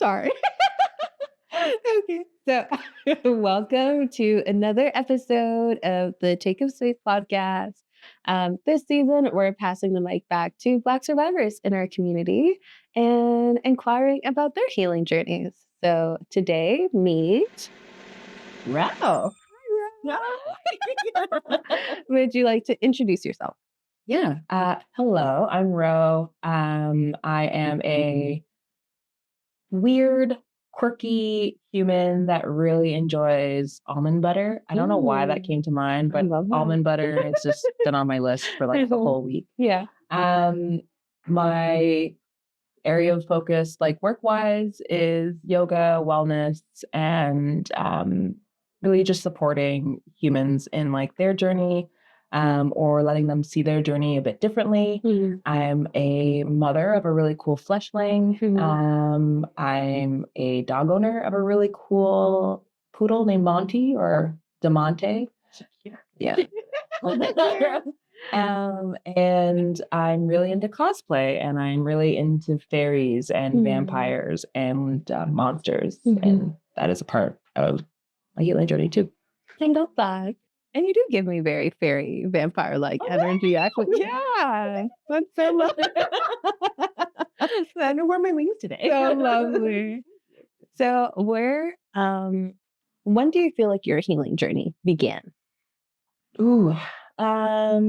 Sorry. Okay. So, welcome to another episode of the Take of Space podcast. This season, we're passing the mic back to Black survivors in our community and inquiring about their healing journeys. So, today, meet Wow. Would you like to introduce yourself? Yeah. Hello, I'm Ro. I am a weird, quirky human that really enjoys almond butter. I don't know why that came to mind, I but love that. almond butter has just been on my list for like the whole week. Yeah. My area of focus, like work-wise, is yoga, wellness, and really just supporting humans in like their journey, or letting them see their journey a bit differently. I'm a mother of a really cool fleshling. I'm a dog owner of a really cool poodle named Monty or Demonte. Yeah. And I'm really into cosplay, and I'm really into fairies and vampires and monsters, and that is a part of my healing journey too. I love that. And you do give me very fairy vampire-like energy. Yeah, that's so lovely. I know where my wings today. So lovely. So when do you feel like your healing journey began? Ooh, I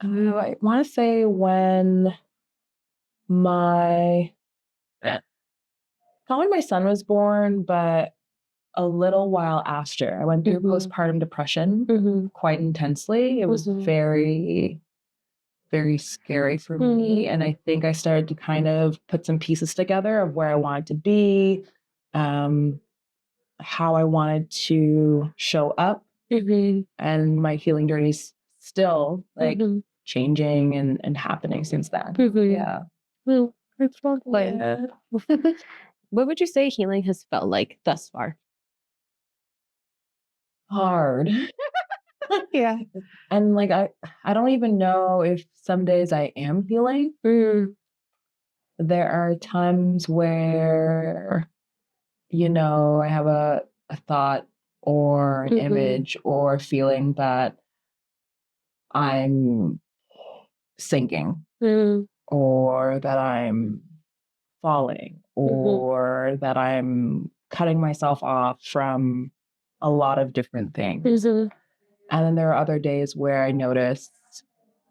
want to say when not when my son was born, but a little while after. I went through postpartum depression quite intensely. It was very, very scary for me. And I think I started to kind of put some pieces together of where I wanted to be, how I wanted to show up. And my healing journey's still like changing and happening since then. Yeah. Well, it's lovely. Yeah. What would you say healing has felt like thus far? Hard. Yeah. And like I don't even know if some days I am healing. There are times where, I have a thought or an image or a feeling that I'm sinking or that I'm falling or that I'm cutting myself off from a lot of different things. And then there are other days where I notice,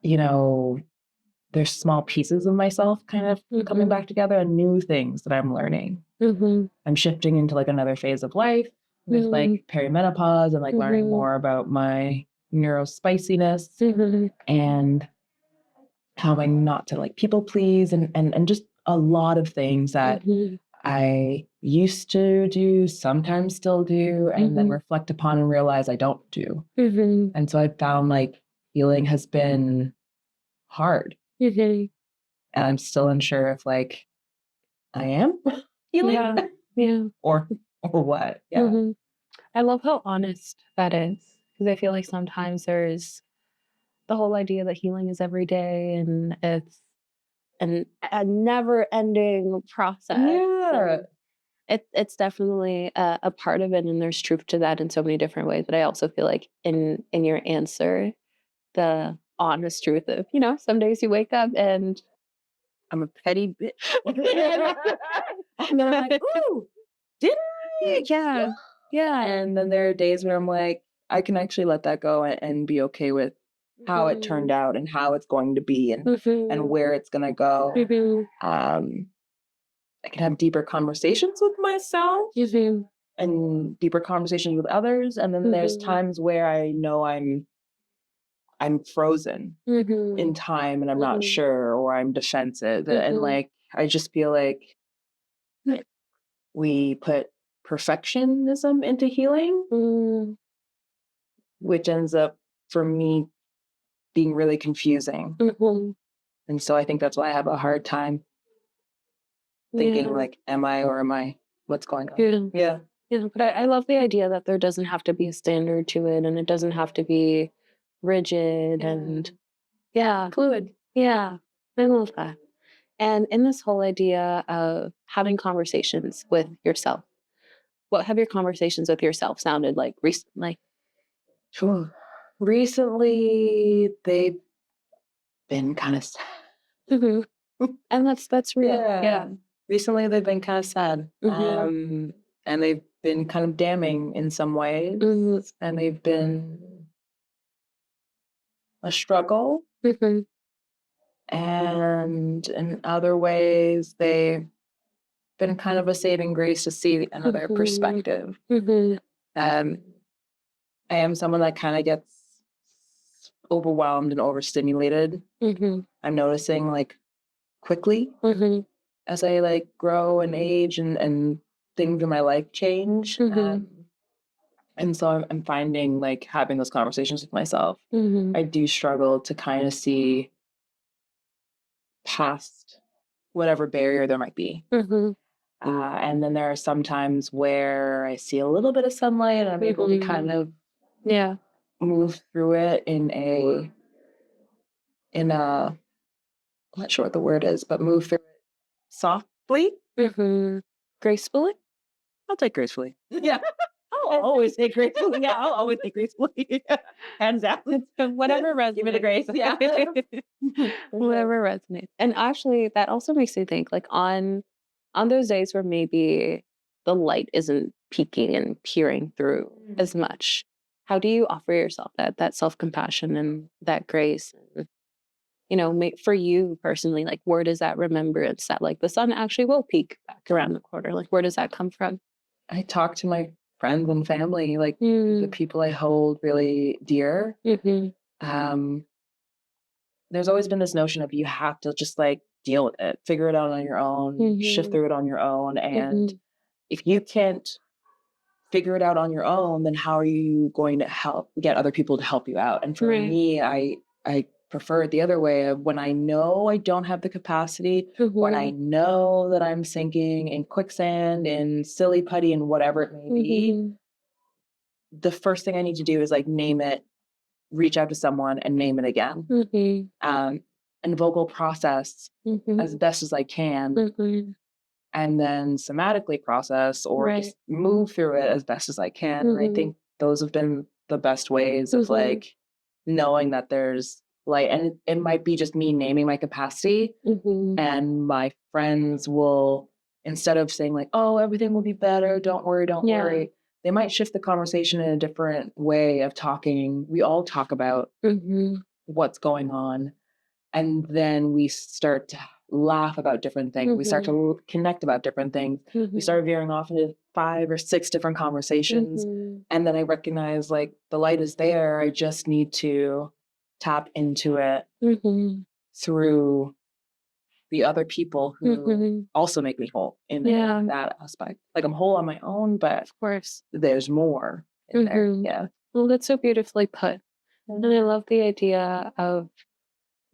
there's small pieces of myself kind of coming back together and new things that I'm learning. I'm shifting into like another phase of life with like perimenopause and like learning more about my neurospiciness and having not to like people please and just a lot of things that I used to do, sometimes still do, and then reflect upon and realize I don't do. And so I found like healing has been hard. And I'm still unsure if like I am healing. Yeah. or what. Yeah. I love how honest that is, because I feel like sometimes there's the whole idea that healing is every day and it's a never-ending process. Yeah. It's definitely a part of it, and there's truth to that in so many different ways. But I also feel like in your answer, the honest truth of, some days you wake up and I'm a petty bitch. And then I'm like, ooh, did I? Yeah. And then there are days where I'm like, I can actually let that go and be okay with how it turned out and how it's going to be and where it's going to go. I can have deeper conversations with myself and deeper conversations with others. And then there's times where I know I'm frozen in time and I'm not sure, or I'm defensive. And like, I just feel like we put perfectionism into healing, which ends up for me being really confusing. And so I think that's why I have a hard time thinking like, am I or am I? What's going on? Yeah. But I love the idea that there doesn't have to be a standard to it, and it doesn't have to be rigid and fluid. Yeah, I love that. And in this whole idea of having conversations with yourself, what have your conversations with yourself sounded like recently? Sure. Recently, they've been kind of sad. Mhm. And that's real. Yeah. Yeah. Recently, they've been kind of sad. And they've been kind of damning in some ways. Mhm. And they've been a struggle. Mhm. And in other ways, they've been kind of a saving grace to see another Mhm. perspective. Mhm. Um, I am someone that kind of gets overwhelmed and overstimulated. Mhm. I'm noticing like quickly Mhm. as I like grow and age and things in my life change. Mhm. And so I'm finding like having those conversations with myself, Mhm. I do struggle to kind of see past whatever barrier there might be. Mhm. And then there are some times where I see a little bit of sunlight and I'm able to kind of Yeah. move through it in a I'm not sure what the word is, but move through it softly. Mhm. Gracefully? I'll take gracefully. Yeah. I'll always take gracefully. Yeah, I'll always take gracefully. Hands down. Whatever resonates. Give me the grace. Yeah. Whatever resonates. And actually that also makes me think like on those days where maybe the light isn't peeking and peering through as much, how do you offer yourself that self-compassion and that grace? And, for you personally, like where does that remembrance that like the sun actually will peek back around the corner? Like where does that come from? I talk to my friends and family, like the Mm. people I hold really dear. Mhm. Um, there's always been this notion of you have to just like deal with it, figure it out on your own, shift Mhm. through it on your own. And Mhm. if you can't figure it out on your own, then how are you going to help get other people to help you out? And for Right. me, I prefer it the other way of when I know I don't have the capacity, when I Mhm. know that I'm sinking in quicksand and silly putty and whatever it may be, Mhm. the first thing I need to do is like name it, reach out to someone and name it again. Mhm. Um, and vocal process Mhm. as best as I can, Mhm. and then somatically process or Right. just move through it as best as I can. And I Mhm. think those have been the best ways of Mhm. like knowing that there's light. And it might be just me naming my capacity, Mhm. and my friends will, instead of saying like, oh, everything will be better, don't worry, don't Yeah. worry, they might shift the conversation in a different way of talking. We all talk about Mhm. what's going on, and then we start to laugh about different things. We start Mhm. to connect about different things. We Mhm. start veering off into 5 or 6 different conversations. Mhm. And then I recognize like the light is there. I just need to tap into it Mhm. through the other people who Mhm. also make me whole in Yeah. that aspect. Like I'm whole on my own, but Of course. there's more in there. Mhm. Yeah. Well, that's so beautifully put. And I love the idea of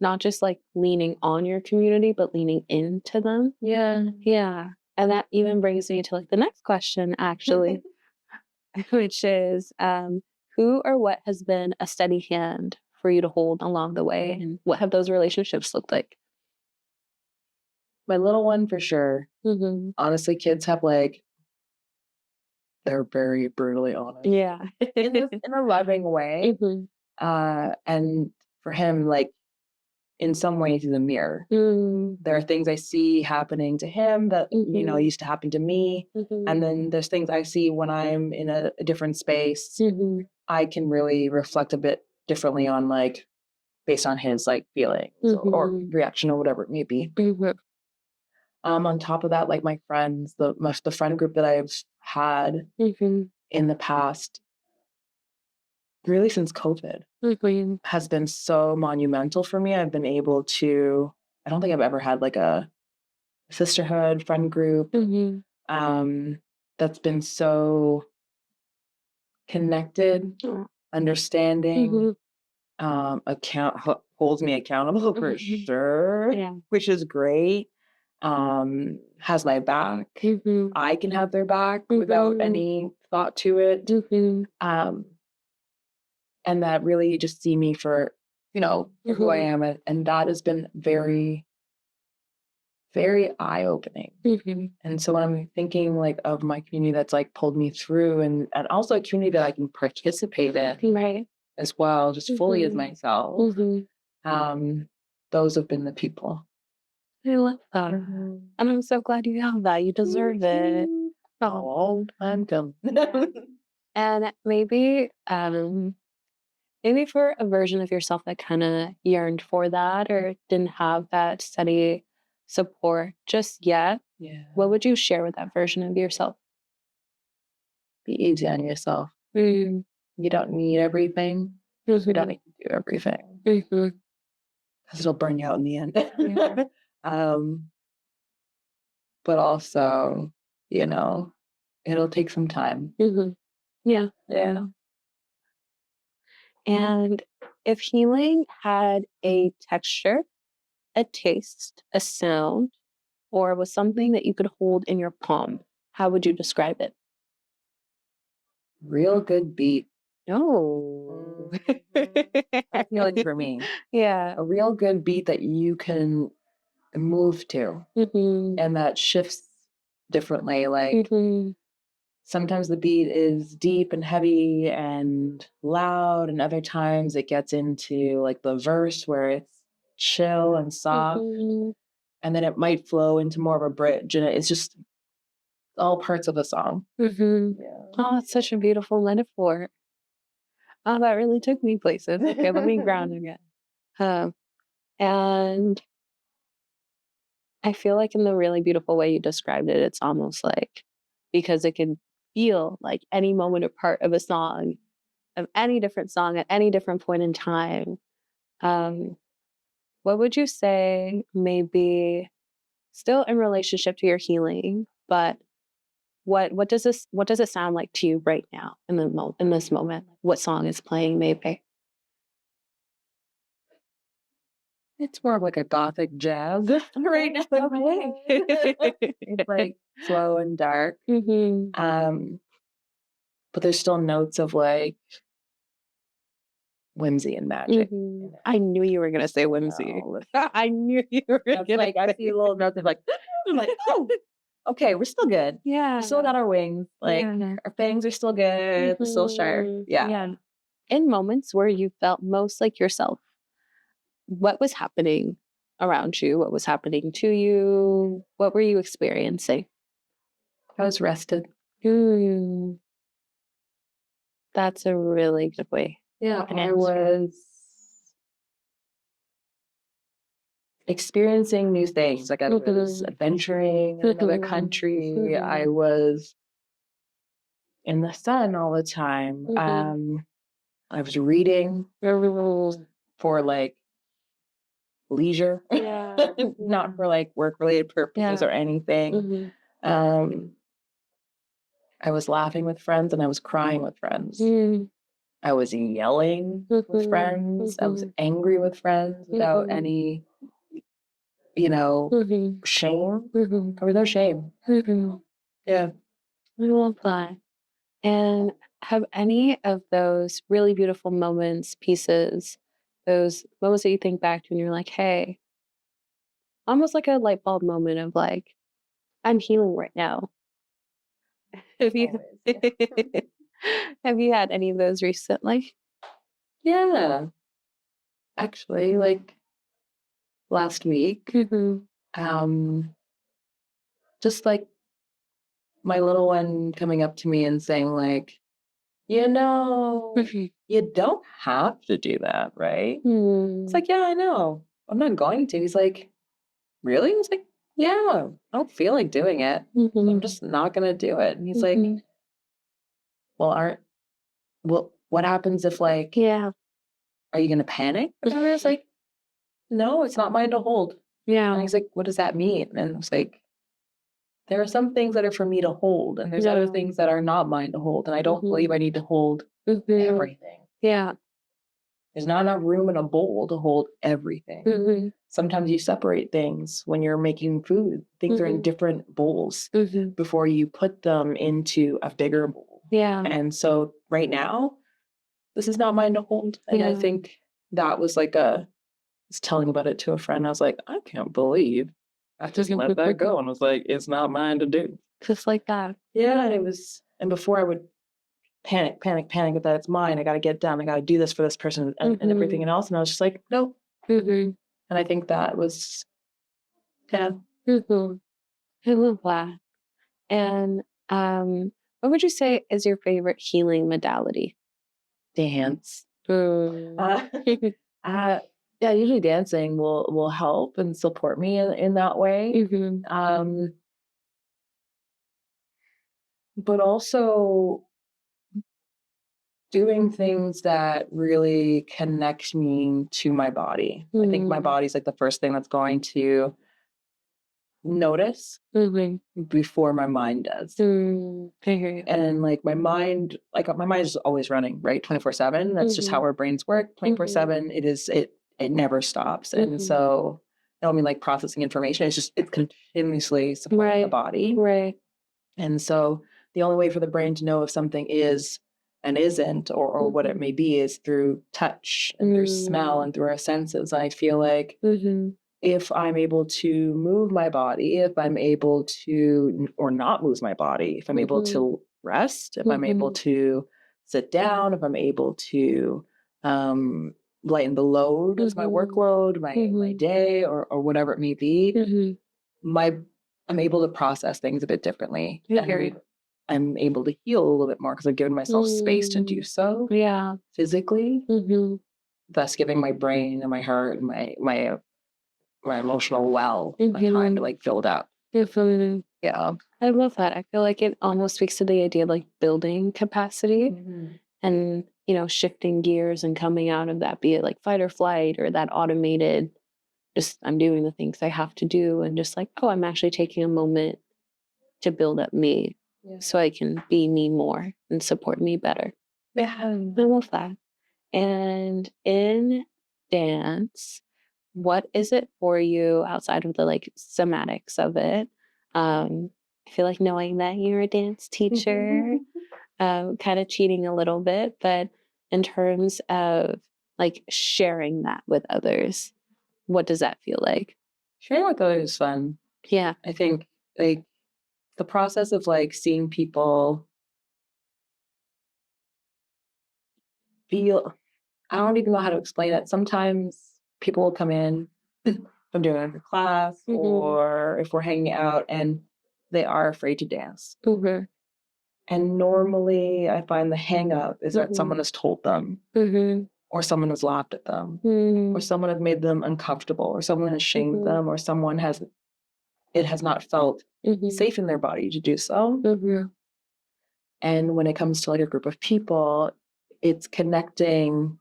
not just like leaning on your community, but leaning into them. Yeah. Yeah. And that even brings me to like the next question, actually, which is who or what has been a steady hand for you to hold along the way? And what have those relationships looked like? My little one for sure. Hmm. Honestly, kids have like they're very brutally honest Yeah. in a loving way. Hmm. And for him, like in some ways, he's a mirror. Mm. There are things I see happening to him that Hmm. used to happen to me, Hmm. and then there's things I see when I'm in a different space. Hmm. I can really reflect a bit differently on like based on his like feelings or Hmm. reaction or whatever it may be. Hmm. On top of that, like my friends, the friend group that I've had Hmm. in the past, really since COVID, Hmm. has been so monumental for me. I've been able to, I don't think I've ever had like a sisterhood friend group Hmm. um, that's been so connected, understanding, Hmm. holds me accountable for Hmm. sure, Yeah. which is great. Has my back. Hmm. I can have their back without Hmm. any thought to it. Hmm. Um, and that really just see me for, for who I Hmm. am. And that has been very very eye-opening. And so when I'm thinking like of my community that's like pulled me through and also a community that I can participate in Right. as well, just fully as myself, those have been the people. I love that. And I'm so glad you have that. You deserve it. Oh, I'm done. And maybe maybe for a version of yourself that kind of yearned for that or didn't have that steady support just yet, Yeah. what would you share with that version of yourself? Be easy on yourself. You don't need everything. You don't need to do everything. Because it'll burn you out in the end. But also, it'll take some time. Yeah. Yeah. And if healing had a texture, a taste, a sound, or was something that you could hold in your palm, how would you describe it? Real good beat. Oh. That's healing for me. Yeah. A real good beat that you can move to and that shifts differently. Like sometimes the beat is deep and heavy and loud, and other times it gets into like the verse where it's chill and soft, and then it might flow into more of a bridge, and it's just all parts of the song. Yeah. Oh, it's such a beautiful metaphor. Oh, that really took me places. Okay, let me ground again. And I feel like in the really beautiful way you described it, it's almost like because it can feel like any moment or part of a song, of any different song at any different point in time. What would you say maybe still in relationship to your healing, but what does it sound like to you right now in in this moment? What song is playing maybe? It's more of like a gothic jazz right now. It's like slow and dark. But there's still notes of like whimsy and magic. I knew you were gonna say whimsy. No. I knew you were That's gonna like I see little notes of like, I'm like, oh, okay, we're still good. Yeah. We still got our wings. Like our fangs are still good. They're still sharp. Yeah. Yeah. In moments where you felt most like yourself, what was happening around you? What was happening to you? What were you experiencing? I was rested. That's a really good way. Yeah. I was experiencing new things. Like I was adventuring in another country. I was in the sun all the time. I was reading for like leisure, not for like work-related purposes or anything. I was laughing with friends and I was crying with friends. I was yelling with friends. I was angry with friends without any, shame. There was no shame. Yeah. I love that. And have any of those really beautiful moments, pieces, those moments that you think back to and you're like, hey, almost like a light bulb moment of like, I'm healing right now. Have you have you had any of those recently? Yeah. Actually, like last week, just like my little one coming up to me and saying like, you don't have to do that, right? It's like, yeah, I know. I'm not going to. He's like, really? I was like, yeah, I don't feel like doing it. I'm just not going to do it. And he's like, well, what happens if like, are you going to panic? And I was like, no, it's not mine to hold. And he's like, what does that mean? And I was like, there are some things that are for me to hold, and there's other things that are not mine to hold. And I don't believe I need to hold everything. Yeah. There's not enough room in a bowl to hold everything. Sometimes you separate things when you're making food. Things are in different bowls before you put them into a bigger bowl. Yeah. And so right now, this is not mine to hold. And I think that was like I was telling about it to a friend. I was like, I can't believe I just let that go and was like, it's not mine to do. Just like that. Yeah, and before I would panic that it's mine. I got to get done. I got to do this for this person and everything else. And I was just like, nope. And I think that was, yeah. I love that. And what would you say is your favorite healing modality? Dance. Yeah, usually dancing will help and support me in that way. But also doing things that really connect me to my body. I think my body's like the first thing that's going to notice before my mind does. And like my mind is always running, right? 24/7. That's just how our brains work. 24/7. It never stops. And so I don't mean like processing information. It's continuously supporting the body. Right. And so the only way for the brain to know if something is and isn't or what it may be is through touch and through smell and through our senses. I feel like if I'm able to move my body, if I'm able to, or not lose my body, if I'm able to rest, if I'm able to sit down, if I'm able to lighten the load of my workload, my day, or whatever it may be, I'm able to process things a bit differently. I'm able to heal a little bit more because I've given myself space to do so. Yeah. Physically, thus giving my brain and my heart and my emotional well time to like build up. Yeah. I love that. I feel like it almost speaks to the idea of like building capacity and, shifting gears and coming out of that, be it like fight or flight or that automated, just I'm doing the things I have to do and just like, oh, I'm actually taking a moment to build up me so I can be me more and support me better. Yeah. I love that. And in dance, what is it for you outside of the like somatics of it? I feel like knowing that you're a dance teacher, kind of cheating a little bit, but in terms of like sharing that with others, what does that feel like? Sharing with others is fun. Yeah. I think like the process of like seeing people feel, I don't even know how to explain it. Sometimes people will come in if I'm doing a class or if we're hanging out and they are afraid to dance. And normally I find the hang up is that someone has told them or someone has laughed at them or someone has made them uncomfortable or someone has shamed them or it has not felt safe in their body to do so. And when it comes to like a group of people, it's connecting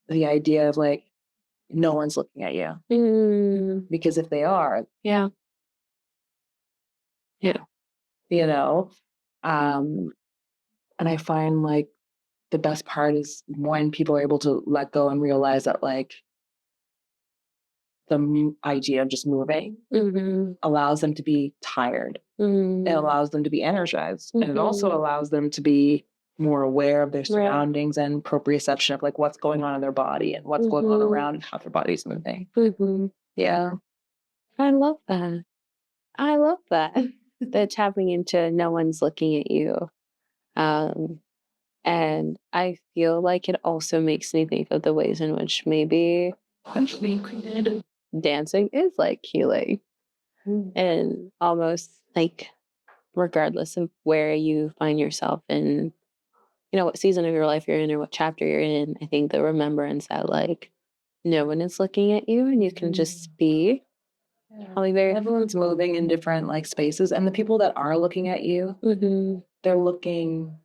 the idea of like, no one's looking at you. Because if they are, Yeah. And I find like the best part is when people are able to let go and realize that like the idea of just moving allows them to be tired. It allows them to be energized. And it also allows them to be more aware of their surroundings and proprioception of like what's going on in their body and what's going on around and how their body's moving. Yeah. I love that. That tapping into no one's looking at you. And I feel like it also makes me think of the ways in which maybe dancing is like healing. And almost like regardless of where you find yourself in, what season of your life you're in or what chapter you're in, I think the remembrance that like no one is looking at you and you can just be. Everyone's moving in different like spaces, and the people that are looking at you, they're looking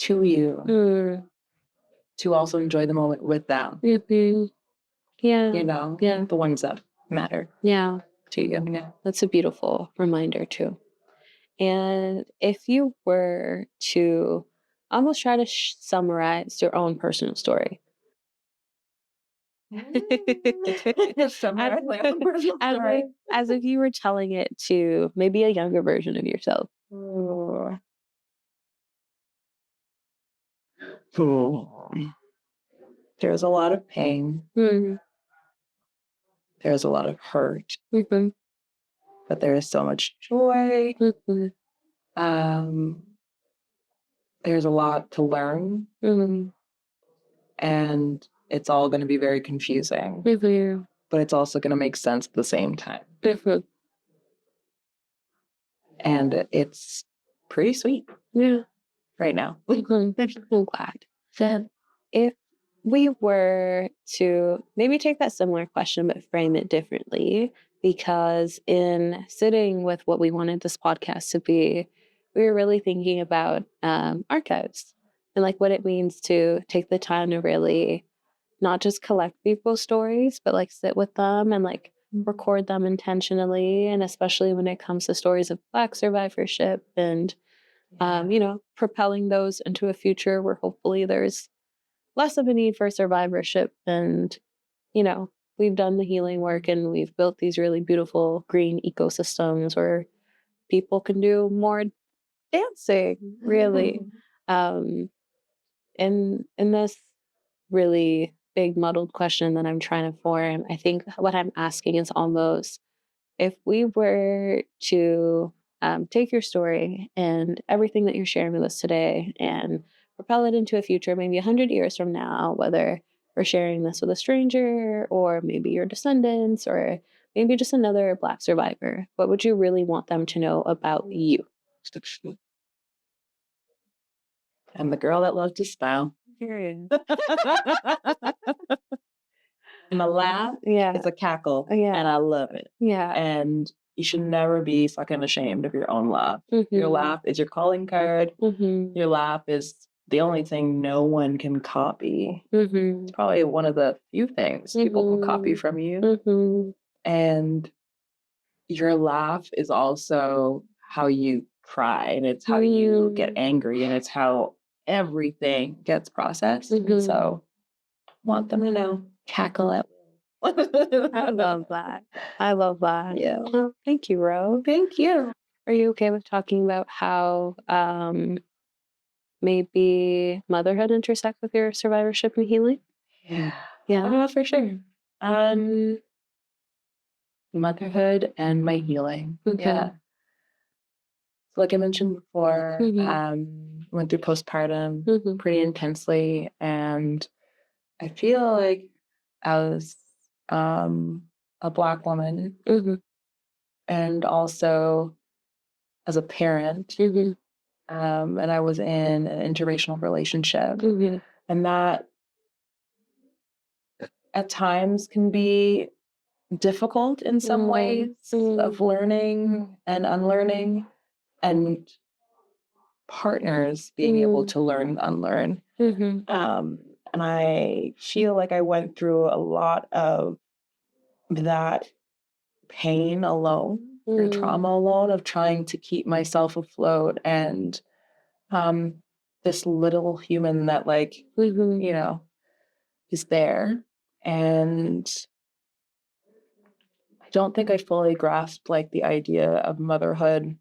to you to also enjoy the moment with them. Yeah. The ones that matter. Yeah. To you. Yeah. That's a beautiful reminder too. And if you were to almost try to summarize your own personal story. Summarize my own personal story. As if you were telling it to maybe a younger version of yourself. There's a lot of pain. there's a lot of hurt, Mm-hmm. but there is so much joy. Mm-hmm. There's a lot to learn, Mm-hmm. and it's all going to be very confusing, Mm-hmm. but it's also going to make sense at the same time. Mm-hmm. And it's pretty sweet. Yeah. Right now. I'm glad. So if we were to maybe take that similar question but frame it differently, because in sitting with what we wanted this podcast to be, we were really thinking about archives and like what it means to take the time to really not just collect people's stories, but like sit with them and like record them intentionally. And especially when it comes to stories of Black survivorship and propelling those into a future where hopefully there's less of a need for survivorship. And, we've done the healing work and we've built these really beautiful green ecosystems where people can do more dancing, really. In this really big muddled question that I'm trying to form, I think what I'm asking is almost if we were to take your story and everything that you're sharing with us today and propel it into a future, maybe 100 years from now, whether we're sharing this with a stranger or maybe your descendants or maybe just another Black survivor, what would you really want them to know about you? I'm the girl that loves to smile. Period. My laugh is a cackle, and I love it. Yeah. And you should never be fucking ashamed of your own laugh. Mm-hmm. Your laugh is your calling card. Mm-hmm. Your laugh is the only thing no one can copy. Mm-hmm. It's probably one of the few things people can copy from you. Mm-hmm. And your laugh is also how you cry, and it's how you get angry, and it's how everything gets processed. Mm-hmm. So want them to know, cackle at will. I love that. I love that. Yeah. Well, thank you, Ro. Thank you. Are you okay with talking about how maybe motherhood intersect with your survivorship and healing? Yeah. Yeah. For sure. Motherhood and my healing. Okay. Yeah. So like I mentioned before, Mm-hmm. went through postpartum Mm-hmm. pretty intensely, and I feel like as a Black woman, Mm-hmm. and also as a parent, Mm-hmm. and I was in an interracial relationship, Mm-hmm. and that at times can be difficult in some ways of learning and unlearning, and partners being able to learn and unlearn. Mm-hmm. And I feel like I went through a lot of that pain alone, or trauma alone, of trying to keep myself afloat, and this little human that is there. And I don't think I fully grasped the idea of motherhood.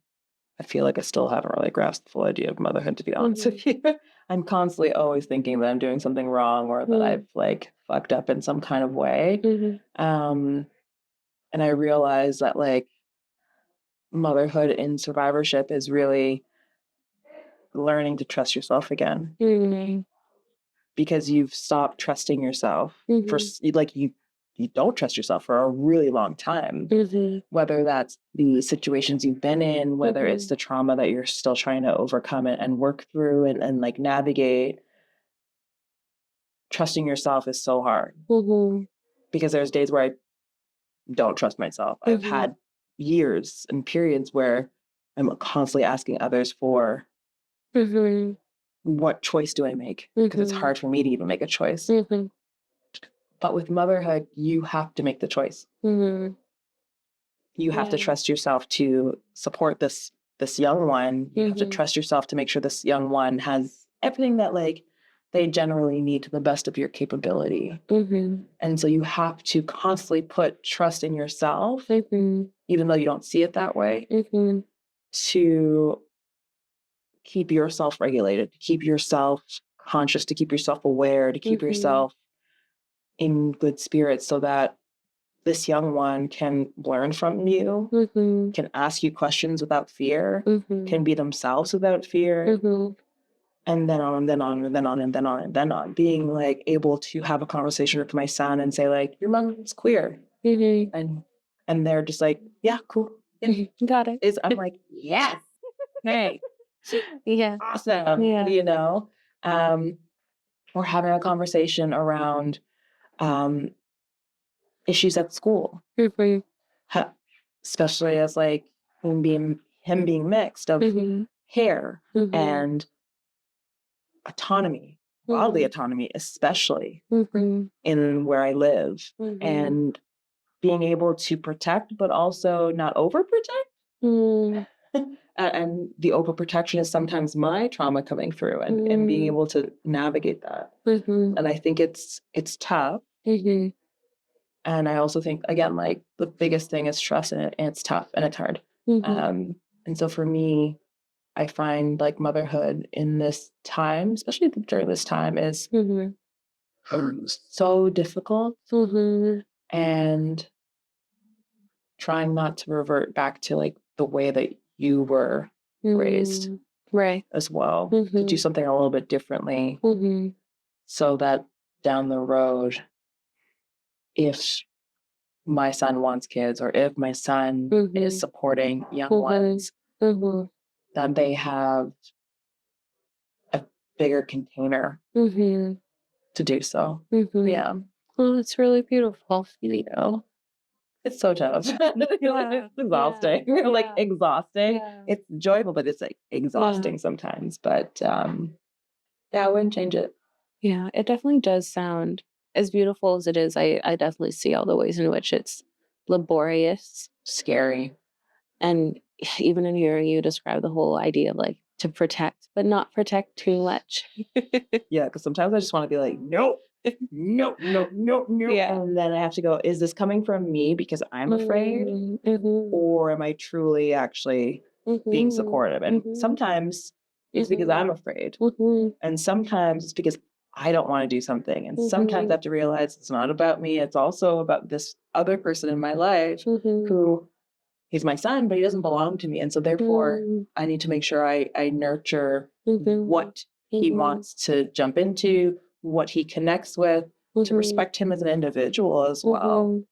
I feel like I still haven't really grasped the full idea of motherhood, to be honest with you. I'm constantly always thinking that I'm doing something wrong, or that I've fucked up in some kind of way. And I realized that motherhood in survivorship is really learning to trust yourself again, because you've stopped trusting yourself for you don't trust yourself for a really long time, whether that's the situations you've been in, whether it's the trauma that you're still trying to overcome it and work through and navigate. Trusting yourself is so hard, because there's days where I don't trust myself. I've had years and periods where I'm constantly asking others for what choice do I make, because it's hard for me to even make a choice. But with motherhood, you have to make the choice. You have to trust yourself to support this young one. You have to trust yourself to make sure this young one has everything that they generally need to the best of your capability. And so you have to constantly put trust in yourself, even though you don't see it that way, to keep yourself regulated, to keep yourself conscious, to keep yourself aware, to keep yourself in good spirits, so that this young one can learn from you, can ask you questions without fear, can be themselves without fear, and then on and then on and then on and then on and then on. Being like able to have a conversation with my son and say like, your mom's queer. And they're just like, yeah, cool. Yeah. Got it. I'm like, yes. Hey. Yeah. Awesome. Yeah. You know? We're having a conversation around issues at school. Especially as like him being mixed of hair and autonomy, bodily autonomy, especially in where I live, and being able to protect, but also not overprotect. And the overprotection is sometimes my trauma coming through, and being able to navigate that. And I think it's tough. And I also think, again, like the biggest thing is trust, and it's tough and it's hard. And so for me, I find like motherhood in this time, especially during this time, is so difficult, and trying not to revert back to like the way that you were raised, right, as well, to do something a little bit differently, so that down the road, if my son wants kids, or if my son is supporting young ones, that they have a bigger container to do so. Yeah. Well, it's really beautiful. You know, it's so tough. It's exhausting. Like exhausting. It's enjoyable, but it's like exhausting sometimes. But yeah, I wouldn't change it. Yeah, it definitely does sound as beautiful as it is. I definitely see all the ways in which it's laborious, Scary. and even in here, you describe the whole idea of like to protect, but not protect too much. Yeah, because sometimes I just want to be like, nope, nope, nope, nope, nope. Yeah. And then I have to go, is this coming from me because I'm afraid? Or am I truly actually being supportive? And sometimes it's because I'm afraid. And sometimes it's because I don't want to do something. And sometimes I have to realize it's not about me. It's also about this other person in my life who, he's my son, but he doesn't belong to me. And so therefore I need to make sure I nurture what he wants to jump into, what he connects with, to respect him as an individual as well.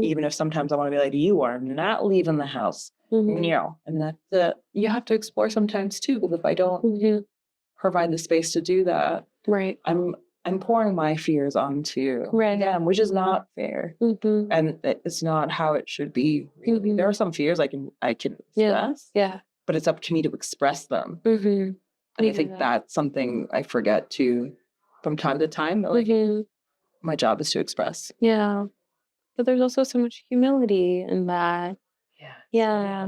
Even if sometimes I want to be like, you are not leaving the house. No. And that you have to explore sometimes too, because if I don't provide the space to do that, Right. I'm pouring my fears onto them, which is not fair. And it's not how it should be, really. There are some fears I can express. Yeah. But it's up to me to express them. And I think that's something I forget to from time to time. Like, my job is to express. Yeah. But there's also so much humility in that. Yeah.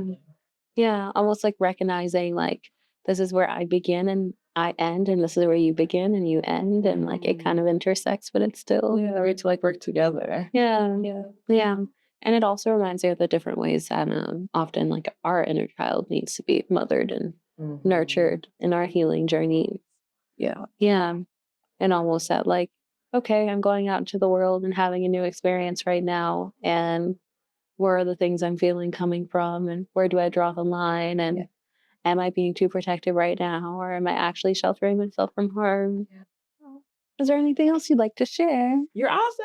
Yeah. Almost like recognizing like this is where I begin and I end, and this is where you begin and you end, and like it kind of intersects, but it's still We have to like work together. Yeah. And it also reminds me of the different ways that often like our inner child needs to be mothered and nurtured in our healing journey. Yeah. And almost that like, okay, I'm going out into the world and having a new experience right now, and where are the things I'm feeling coming from, and where do I draw the line, and am I being too protective right now, or am I actually sheltering myself from harm? Is there anything else you'd like to share? You're awesome.